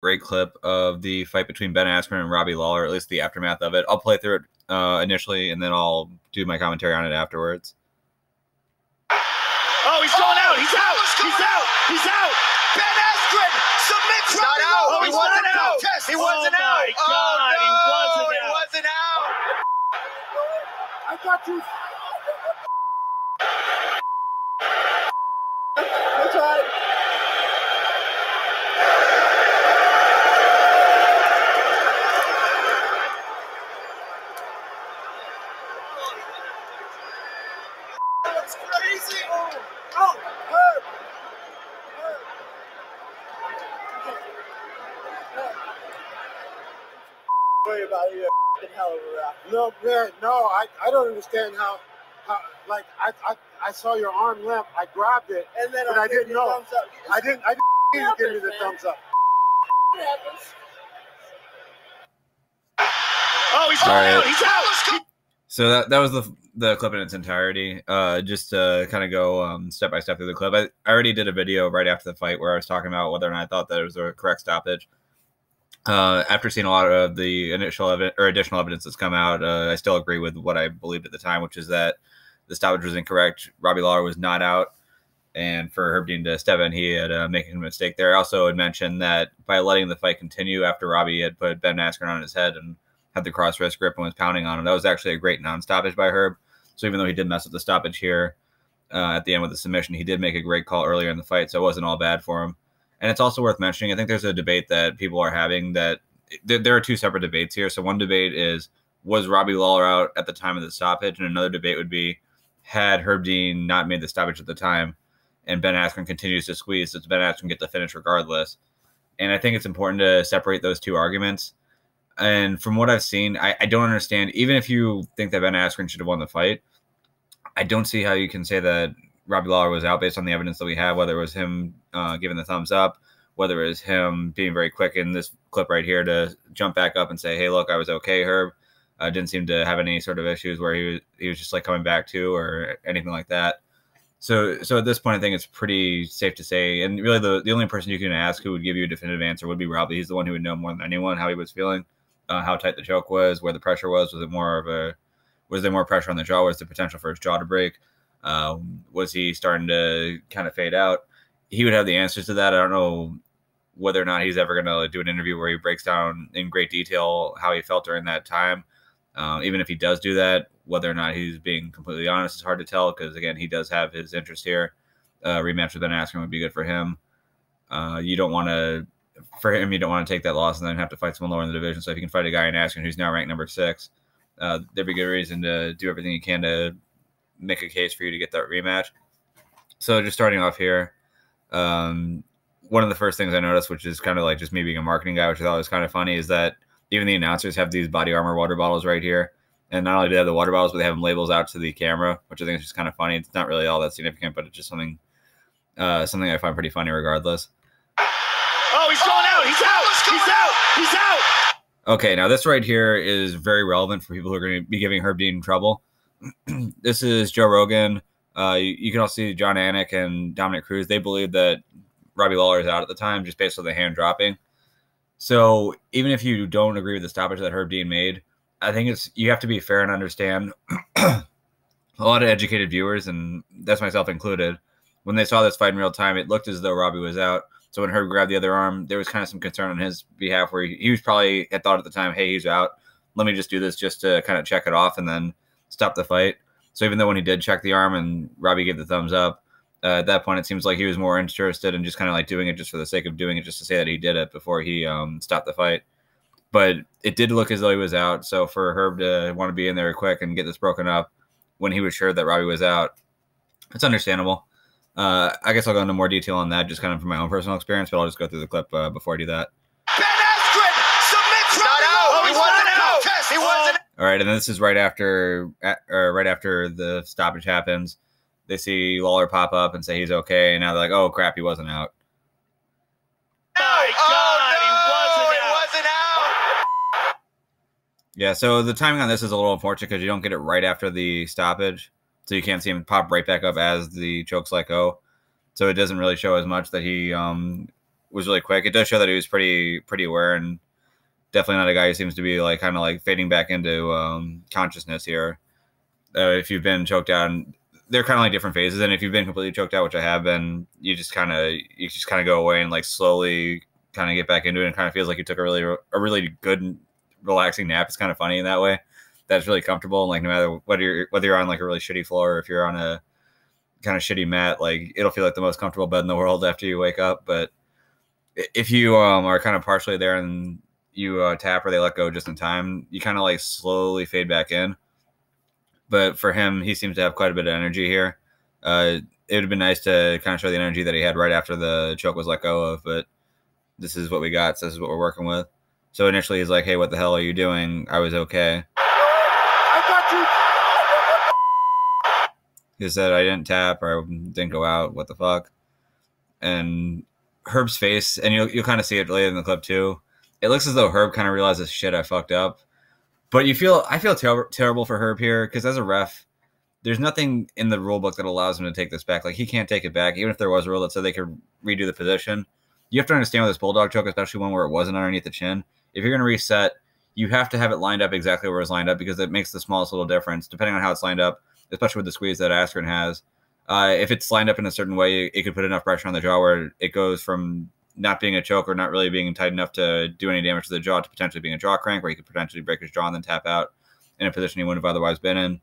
great clip of the fight between Ben Askren and Robbie Lawler, at least the aftermath of it. I'll play through it initially, and then I'll do my commentary on it afterwards. Oh, he's going out. He's out. He's out. He's out. Ben Askren submits Robbie Lawler. Oh, He wasn't out. He wasn't out. My God, oh, no. he wasn't out. I got you. That's right. That's crazy. Oh, Herb. Worry about it. You're a hell of a rap. No, man, no. I don't understand how like I saw your arm limp. I grabbed it, and then I didn't know. I didn't see you give me the thumbs up. Oh, he's going out. He's out. So that was the clip in its entirety. Just to kind of go step by step through the clip. I already did a video right after the fight where I was talking about whether or not I thought that it was a correct stoppage. After seeing a lot of the additional evidence that's come out, I still agree with what I believed at the time, which is that the stoppage was incorrect. Robbie Lawler was not out, and for Herb Dean to step in, he had making a mistake there. I also had mentioned that by letting the fight continue after Robbie had put Ben Askren on his head and had the cross wrist grip and was pounding on him, that was actually a great non-stoppage by Herb. So even though he did mess up the stoppage here at the end with the submission, he did make a great call earlier in the fight, so it wasn't all bad for him. And it's also worth mentioning, I think there's a debate that people are having that there are two separate debates here. So one debate is, was Robbie Lawler out at the time of the stoppage? And another debate would be, had Herb Dean not made the stoppage at the time and Ben Askren continues to squeeze, does Ben Askren get the finish regardless? And I think it's important to separate those two arguments. And from what I've seen, I don't understand, even if you think that Ben Askren should have won the fight, I don't see how you can say that Robbie Lawler was out based on the evidence that we have, whether it was him giving the thumbs up, whether it was him being very quick in this clip right here to jump back up and say, hey, look, I was okay, Herb. Didn't seem to have any sort of issues where he was just like coming back to or anything like that. So at this point, I think it's pretty safe to say, and really the only person you can ask who would give you a definitive answer would be Robbie. He's the one who would know more than anyone how he was feeling, how tight the choke was, where the pressure was. Was there more pressure on the jaw? Was there potential for his jaw to break? Was he starting to kind of fade out? He would have the answers to that. I don't know whether or not he's ever going to do an interview where he breaks down in great detail how he felt during that time. Even if he does do that, whether or not he's being completely honest is hard to tell because, again, he does have his interest here. Rematch with Ben Askren would be good for him. You don't want to take that loss and then have to fight someone lower in the division. So if you can fight a guy in Askren who's now ranked number 6, there'd be good reason to do everything you can to make a case for you to get that rematch. So just starting off here, one of the first things I noticed, which is kind of like just me being a marketing guy, which I thought was kind of funny, is that even the announcers have these body armor water bottles right here. And not only do they have the water bottles, but they have them labels out to the camera, which I think is just kind of funny. It's not really all that significant, but it's just something I find pretty funny regardless. Oh, he's going out. He's out. He's out. He's out. Okay, now this right here is very relevant for people who are going to be giving Herb Dean trouble. This is Joe Rogan. You can also see John Anik and Dominic Cruz. They believe that Robbie Lawler is out at the time just based on the hand dropping. So even if you don't agree with the stoppage that Herb Dean made, I think you have to be fair and understand a lot of educated viewers, and that's myself included, when they saw this fight in real time, it looked as though Robbie was out. So when Herb grabbed the other arm, there was kind of some concern on his behalf where he was probably had thought at the time, hey, he's out. Let me just do this just to kind of check it off and then stop the fight. So even though when he did check the arm and Robbie gave the thumbs up, at that point, it seems like he was more interested in just kind of like doing it just for the sake of doing it, just to say that he did it before he stopped the fight. But it did look as though he was out. So for Herb to want to be in there quick and get this broken up when he was sure that Robbie was out, it's understandable. I guess I'll go into more detail on that just kind of from my own personal experience, but I'll just go through the clip before I do that. Ben Askren submits Robbie Lawler. He wasn't out. He wasn't out. All right, and then this is right after the stoppage happens. They see Lawler pop up and say he's okay, and now they're like, oh, crap, he wasn't out. My God, He wasn't out. Yeah, so the timing on this is a little unfortunate because you don't get it right after the stoppage. So you can't see him pop right back up as the chokes let go. So it doesn't really show as much that he was really quick. It does show that he was pretty aware, and definitely not a guy who seems to be like kind of like fading back into consciousness here. If you've been choked out, and they're kind of like different phases, and if you've been completely choked out, which I have been, you just kind of go away and like slowly kind of get back into it, and kind of feels like you took a really good and relaxing nap. It's kind of funny in that way. That's really comfortable, and like no matter whether you're on like a really shitty floor or if you're on a kind of shitty mat, like it'll feel like the most comfortable bed in the world after you wake up. But if you are kind of partially there and you tap or they let go just in time, you kind of like slowly fade back in. But for him, he seems to have quite a bit of energy here. It would have been nice to kind of show the energy that he had right after the choke was let go of, but this is what we got. So this is what we're working with. So initially he's like, hey, what the hell are you doing? I was okay. I got you. He said, I didn't tap or I didn't go out. What the fuck? And Herb's face, and you'll kind of see it later in the clip too. It looks as though Herb kind of realizes, shit, I fucked up. But I feel terrible for Herb here, because as a ref, there's nothing in the rule book that allows him to take this back. Like, he can't take it back, even if there was a rule that said they could redo the position. You have to understand with this bulldog choke, especially one where it wasn't underneath the chin, if you're going to reset, you have to have it lined up exactly where it's lined up, because it makes the smallest little difference, depending on how it's lined up, especially with the squeeze that Askren has. If it's lined up in a certain way, it could put enough pressure on the jaw where it goes from not being a choke or not really being tight enough to do any damage to the jaw to potentially being a jaw crank, where he could potentially break his jaw and then tap out in a position he wouldn't have otherwise been in.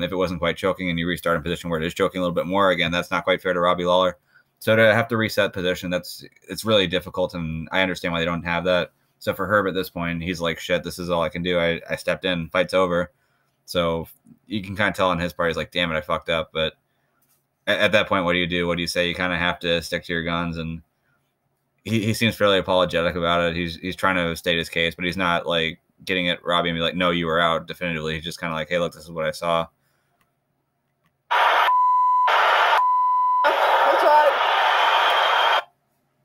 If it wasn't quite choking and you restart in a position where it is choking a little bit more, again, that's not quite fair to Robbie Lawler. So to have to reset position, it's really difficult, and I understand why they don't have that. So for Herb at this point, he's like, shit, this is all I can do. I stepped in, fight's over. So you can kind of tell on his part, he's like, damn it, I fucked up. But at that point, what do you do? What do you say? You kind of have to stick to your guns, and he seems fairly apologetic about it. He's trying to state his case, but he's not like getting at Robbie and be like, no, you were out definitively. He's just kind of like, hey, look, this is what I saw.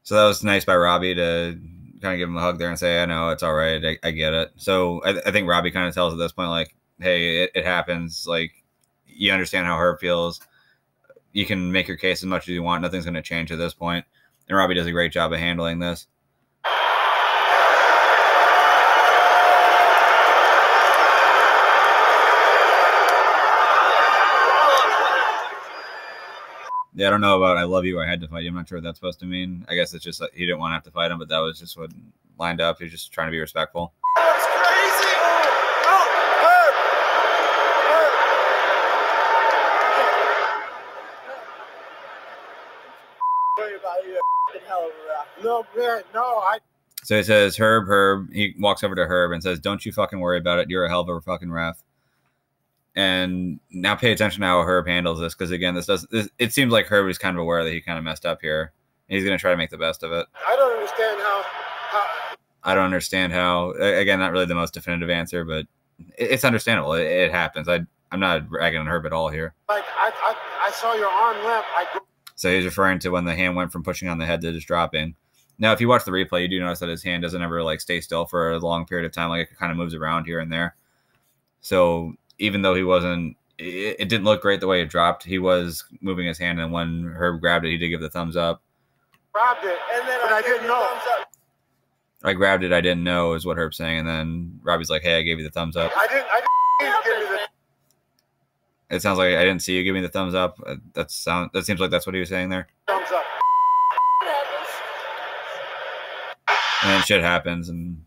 So that was nice by Robbie to kind of give him a hug there and say, I know, it's all right. I get it. So I think Robbie kind of tells at this point, like, hey, it happens. Like, you understand how Herb feels. You can make your case as much as you want. Nothing's going to change at this point. And Robbie does a great job of handling this. Yeah, I don't know about I love you or I had to fight you. I'm not sure what that's supposed to mean. I guess it's just that he didn't want to have to fight him, but that was just what lined up. He was just trying to be respectful. That's crazy. Oh, Herb. Worry about you, hell of a ref. No, man, no, So he says, Herb. He walks over to Herb and says, don't you fucking worry about it. You're a hell of a fucking ref. And now pay attention to how Herb handles this, because again, it seems like Herb is kind of aware that he kind of messed up here. He's going to try to make the best of it. I don't understand how I don't understand how. Again, not really the most definitive answer, but it's understandable. It happens. I'm not ragging on Herb at all here. Like I saw your arm limp. So he's referring to when the hand went from pushing on the head to just dropping. Now, if you watch the replay, you do notice that his hand doesn't ever like stay still for a long period of time. Like, it kind of moves around here and there. So even though it didn't look great the way it dropped, he was moving his hand, and when Herb grabbed it, he did give the thumbs up. Grabbed it, and then I didn't know. I grabbed it, I didn't know, is what Herb's saying, and then Robbie's like, hey, I gave you the thumbs up. I didn't give you the. It sounds like I didn't see you give me the thumbs up. That seems like that's what he was saying there. Thumbs up. And then shit happens, and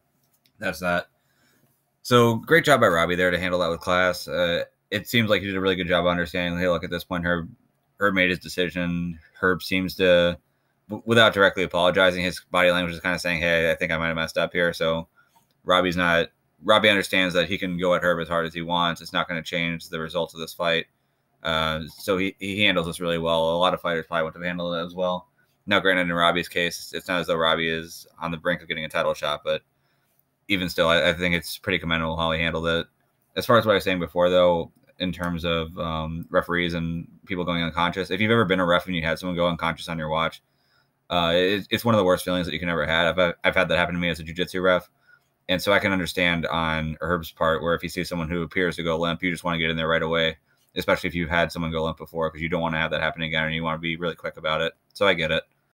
that's that. So great job by Robbie there to handle that with class. It seems like he did a really good job of understanding, hey, look, at this point, Herb made his decision. Herb seems to, without directly apologizing, his body language is kind of saying, hey, I think I might have messed up here. So Robbie understands that he can go at Herb as hard as he wants. It's not going to change the results of this fight. So he handles this really well. A lot of fighters probably wouldn't have handled it as well. Now, granted, in Robbie's case, it's not as though Robbie is on the brink of getting a title shot, but even still, I think it's pretty commendable how he handled it. As far as what I was saying before, though, in terms of referees and people going unconscious, if you've ever been a ref and you had someone go unconscious on your watch, it's one of the worst feelings that you can ever have. I've had that happen to me as a jiu-jitsu ref, and so I can understand on Herb's part where if you see someone who appears to go limp, you just want to get in there right away, especially if you've had someone go limp before, because you don't want to have that happen again and you want to be really quick about it. So I get it.